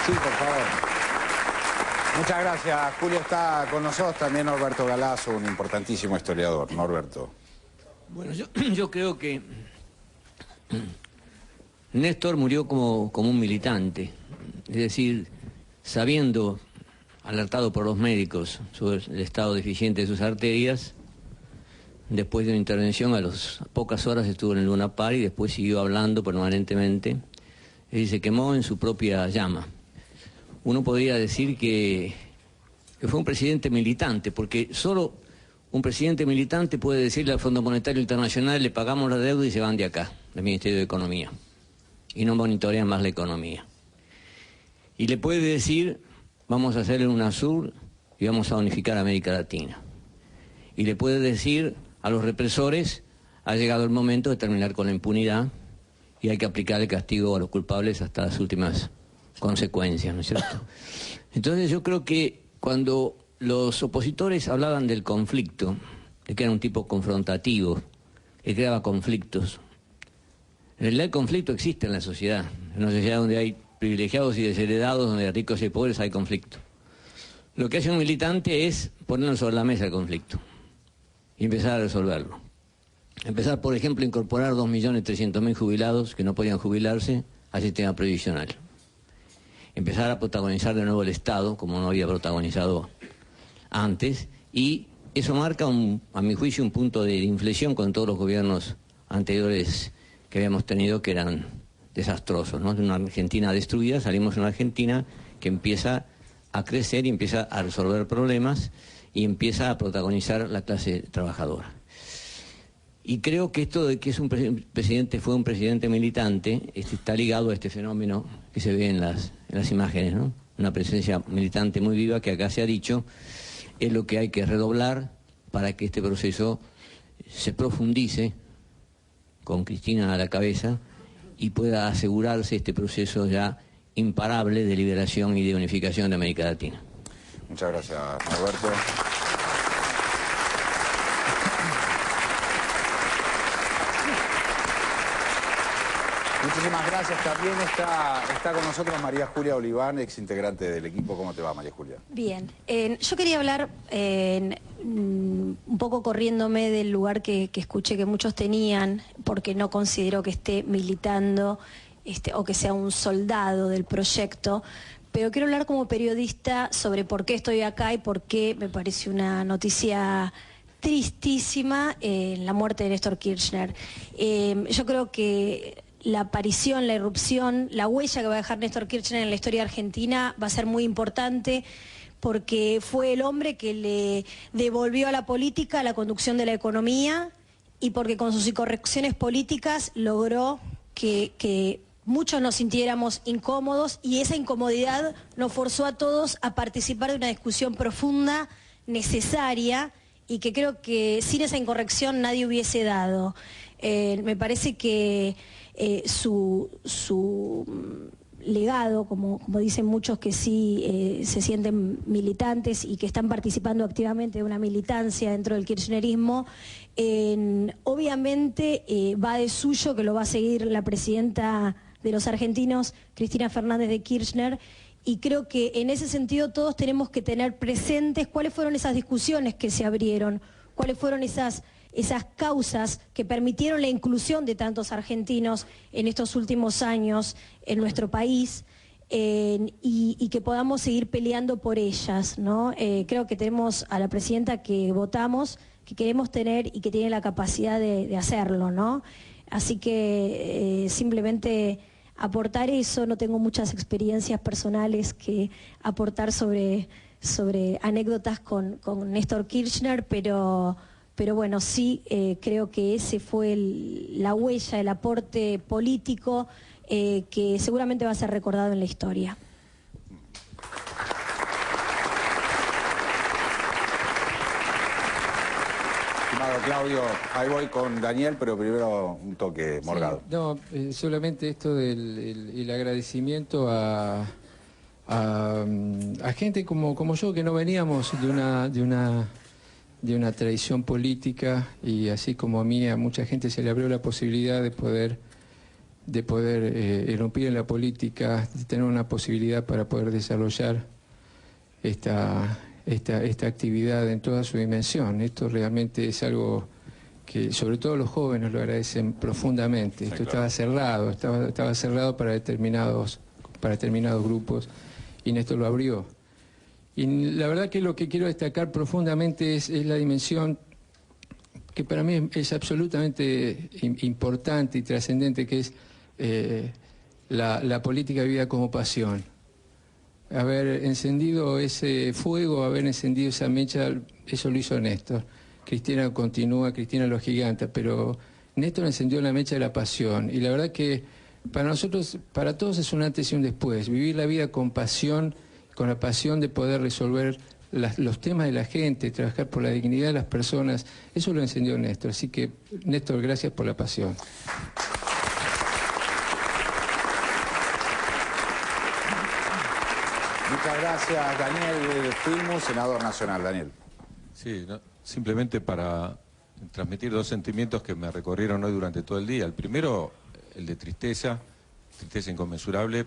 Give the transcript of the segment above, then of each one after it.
Sí, por favor. Muchas gracias. Julio, está con nosotros también Norberto Galazo, un importantísimo historiador. Norberto. Bueno, yo creo que Néstor murió como un militante, es decir, sabiendo, alertado por los médicos sobre el estado deficiente de sus arterias, después de una intervención a las pocas horas estuvo en el Luna Park y después siguió hablando permanentemente y se quemó en su propia llama. Uno podría decir que fue un presidente militante, porque solo un presidente militante puede decirle al Fondo Monetario Internacional: le pagamos la deuda y se van de acá, del Ministerio de Economía, y no monitorean más la economía. Y le puede decir: vamos a hacer el UNASUR y vamos a unificar América Latina. Y le puede decir a los represores: ha llegado el momento de terminar con la impunidad y hay que aplicar el castigo a los culpables hasta las últimas consecuencias, ¿no es cierto? Entonces yo creo que cuando los opositores hablaban del conflicto, de que era un tipo confrontativo, que creaba conflictos, en realidad el conflicto existe en la sociedad. En una sociedad donde hay privilegiados y desheredados, donde hay ricos y pobres, hay conflicto. Lo que hace un militante es ponerlo sobre la mesa el conflicto y empezar a resolverlo. Empezar, por ejemplo, a incorporar 2.300.000 jubilados que no podían jubilarse al sistema previsional. Empezar a protagonizar de nuevo el Estado, como no había protagonizado antes, y eso marca, a mi juicio, un punto de inflexión con todos los gobiernos anteriores que habíamos tenido, que eran desastrosos, ¿no? De una Argentina destruida salimos a una Argentina que empieza a crecer y empieza a resolver problemas y empieza a protagonizar la clase trabajadora. Y creo que esto de que fue un presidente militante, está ligado a este fenómeno que se ve en las imágenes, ¿no? Una presencia militante muy viva que acá se ha dicho, es lo que hay que redoblar para que este proceso se profundice, con Cristina a la cabeza, y pueda asegurarse este proceso ya imparable de liberación y de unificación de América Latina. Muchas gracias, Norberto. Muchísimas gracias. También está con nosotros María Julia Oliván, ex integrante del equipo. ¿Cómo te va, María Julia? Bien. Yo quería hablar un poco corriéndome del lugar que escuché que muchos tenían, porque no considero que esté militando o que sea un soldado del proyecto, pero quiero hablar como periodista sobre por qué estoy acá y por qué me parece una noticia tristísima la muerte de Néstor Kirchner. Yo creo que la aparición, la irrupción, la huella que va a dejar Néstor Kirchner en la historia argentina va a ser muy importante, porque fue el hombre que le devolvió a la política la conducción de la economía y porque con sus incorrecciones políticas logró que muchos nos sintiéramos incómodos, y esa incomodidad nos forzó a todos a participar de una discusión profunda, necesaria, y que creo que sin esa incorrección nadie hubiese dado. Me parece que su legado, como dicen muchos que sí se sienten militantes y que están participando activamente de una militancia dentro del kirchnerismo, obviamente va de suyo que lo va a seguir la presidenta de los argentinos, Cristina Fernández de Kirchner, y creo que en ese sentido todos tenemos que tener presentes cuáles fueron esas discusiones que se abrieron, cuáles fueron esas causas que permitieron la inclusión de tantos argentinos en estos últimos años en nuestro país, y que podamos seguir peleando por ellas, ¿no? Creo que tenemos a la presidenta que votamos, que queremos tener y que tiene la capacidad de hacerlo, ¿no? Así que simplemente aportar eso. No tengo muchas experiencias personales que aportar sobre anécdotas con Néstor Kirchner, pero bueno, sí creo que ese fue la huella, el aporte político que seguramente va a ser recordado en la historia. Estimado Claudio, ahí voy con Daniel, pero primero un toque Morgado. Sí, no, solamente esto del agradecimiento a gente como yo, que no veníamos de una tradición política, y así como a mí, a mucha gente se le abrió la posibilidad de poder de poder irrumpir en la política, de tener una posibilidad para poder desarrollar esta actividad en toda su dimensión. Esto realmente es algo que sobre todo los jóvenes lo agradecen profundamente. Esto estaba cerrado para determinados grupos, y Néstor lo abrió. Y la verdad que lo que quiero destacar profundamente es la dimensión que para mí es absolutamente importante y trascendente, que es la política vivida como pasión. Haber encendido ese fuego, haber encendido esa mecha, eso lo hizo Néstor. Cristina continúa, Cristina lo giganta, pero Néstor encendió la mecha de la pasión. Y la verdad que para nosotros, para todos es un antes y un después. Vivir la vida con pasión, con la pasión de poder resolver los temas de la gente, trabajar por la dignidad de las personas, eso lo encendió Néstor. Así que, Néstor, gracias por la pasión. Muchas gracias, Daniel Filmus, senador nacional. Daniel. Sí, simplemente para transmitir dos sentimientos que me recorrieron hoy durante todo el día. El primero, el de tristeza inconmensurable,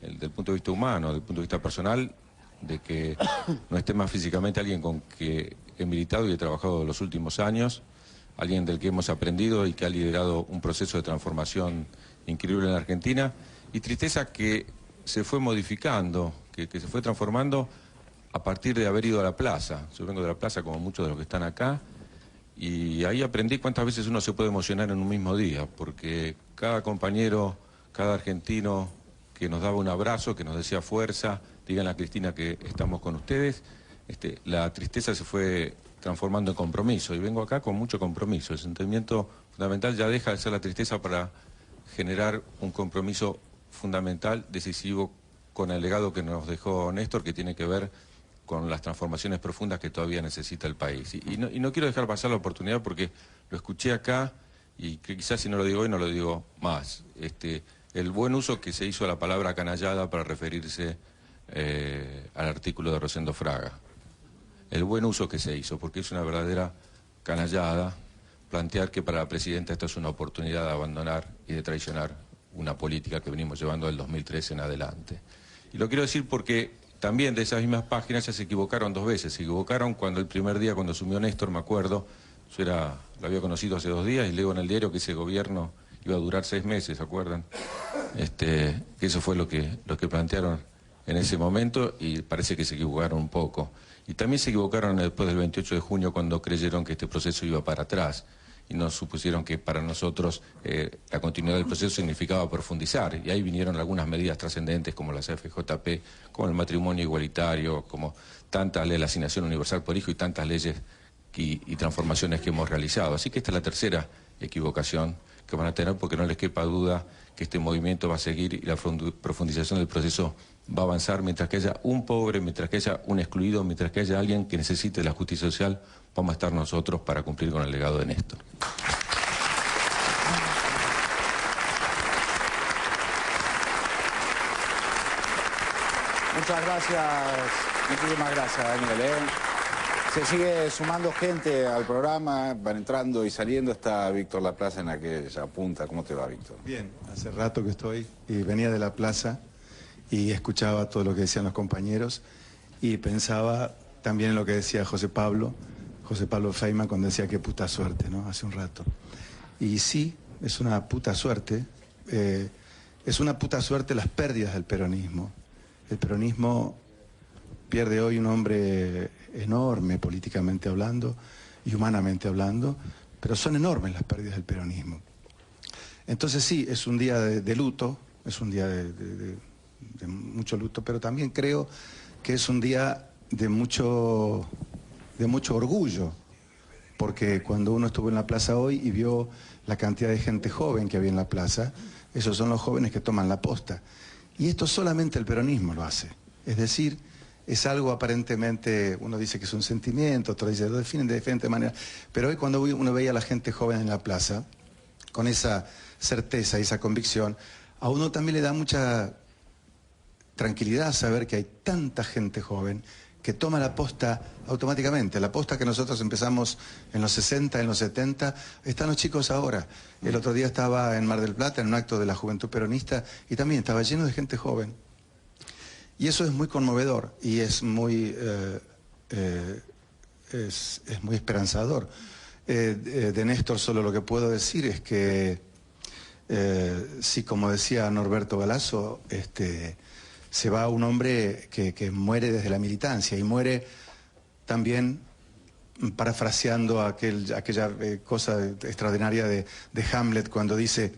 el del punto de vista humano, del punto de vista personal, de que no esté más físicamente alguien con que he militado y he trabajado los últimos años, alguien del que hemos aprendido y que ha liderado un proceso de transformación increíble en la Argentina, y tristeza que se fue modificando, que se fue transformando a partir de haber ido a la plaza. Yo vengo de la plaza como muchos de los que están acá, y ahí aprendí cuántas veces uno se puede emocionar en un mismo día, porque cada compañero, cada argentino que nos daba un abrazo, que nos decía fuerza, díganle a Cristina que estamos con ustedes, la tristeza se fue transformando en compromiso, y vengo acá con mucho compromiso. El sentimiento fundamental ya deja de ser la tristeza para generar un compromiso fundamental, decisivo, con el legado que nos dejó Néstor, que tiene que ver con las transformaciones profundas que todavía necesita el país. Y no quiero dejar pasar la oportunidad, porque lo escuché acá, y que quizás si no lo digo hoy no lo digo más. El buen uso que se hizo a la palabra canallada para referirse al artículo de Rosendo Fraga. El buen uso que se hizo, porque es una verdadera canallada plantear que para la presidenta esto es una oportunidad de abandonar y de traicionar una política que venimos llevando del 2013 en adelante. Y lo quiero decir porque también de esas mismas páginas ya se equivocaron dos veces. Se equivocaron cuando el primer día, cuando asumió Néstor, me acuerdo, yo lo había conocido hace 2 días y leo en el diario que ese gobierno iba a durar 6 meses, ¿se acuerdan? Que eso fue lo que plantearon en ese momento, y parece que se equivocaron un poco. Y también se equivocaron después del 28 de junio cuando creyeron que este proceso iba para atrás y nos supusieron que para nosotros la continuidad del proceso significaba profundizar, y ahí vinieron algunas medidas trascendentes como la CFJP, como el matrimonio igualitario, como tantas leyes, la asignación universal por hijo y tantas leyes y transformaciones que hemos realizado. Así que esta es la tercera equivocación que van a tener, porque no les quepa duda que este movimiento va a seguir y la profundización del proceso va a avanzar mientras que haya un pobre, mientras que haya un excluido, mientras que haya alguien que necesite la justicia social. Vamos a estar nosotros para cumplir con el legado de Néstor. Muchas gracias, muchísimas gracias, Daniel. Se sigue sumando gente al programa, van entrando y saliendo. Está Víctor La Plaza en aquella punta. ¿Cómo te va, Víctor? Bien, hace rato que estoy y venía de la plaza y escuchaba todo lo que decían los compañeros y pensaba también en lo que decía José Pablo Feynman cuando decía qué puta suerte, ¿no? Hace un rato. Y sí, es una puta suerte. Es una puta suerte las pérdidas del peronismo. El peronismo pierde hoy un hombre enorme políticamente hablando y humanamente hablando, pero son enormes las pérdidas del peronismo. Entonces sí, es un día de luto, es un día de mucho luto, pero también creo que es un día de mucho orgullo, porque cuando uno estuvo en la plaza hoy y vio la cantidad de gente joven que había en la plaza, esos son los jóvenes que toman la posta. Y esto solamente el peronismo lo hace. Es decir, es algo aparentemente, uno dice que es un sentimiento, otro dice, lo definen de diferente manera, pero hoy cuando uno veía a la gente joven en la plaza, con esa certeza y esa convicción, a uno también le da mucha tranquilidad saber que hay tanta gente joven que toma la posta automáticamente. La posta que nosotros empezamos en los 60, en los 70, están los chicos ahora. El otro día estaba en Mar del Plata en un acto de la Juventud Peronista y también estaba lleno de gente joven. Y eso es muy conmovedor y es muy esperanzador. De Néstor solo lo que puedo decir es que, sí, como decía Norberto Galasso, se va un hombre que muere desde la militancia y muere también parafraseando aquella cosa extraordinaria de Hamlet cuando dice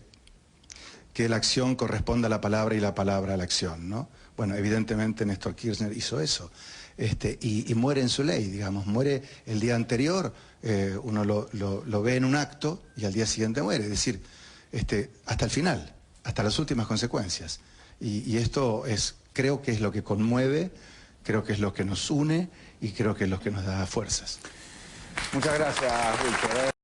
que la acción corresponde a la palabra y la palabra a la acción, ¿no? Bueno, evidentemente Néstor Kirchner hizo eso. Y muere en su ley, digamos, muere el día anterior, uno lo ve en un acto y al día siguiente muere, es decir, hasta el final, hasta las últimas consecuencias. Y esto creo que es lo que conmueve, creo que es lo que nos une y creo que es lo que nos da fuerzas. Muchas gracias, Víctor.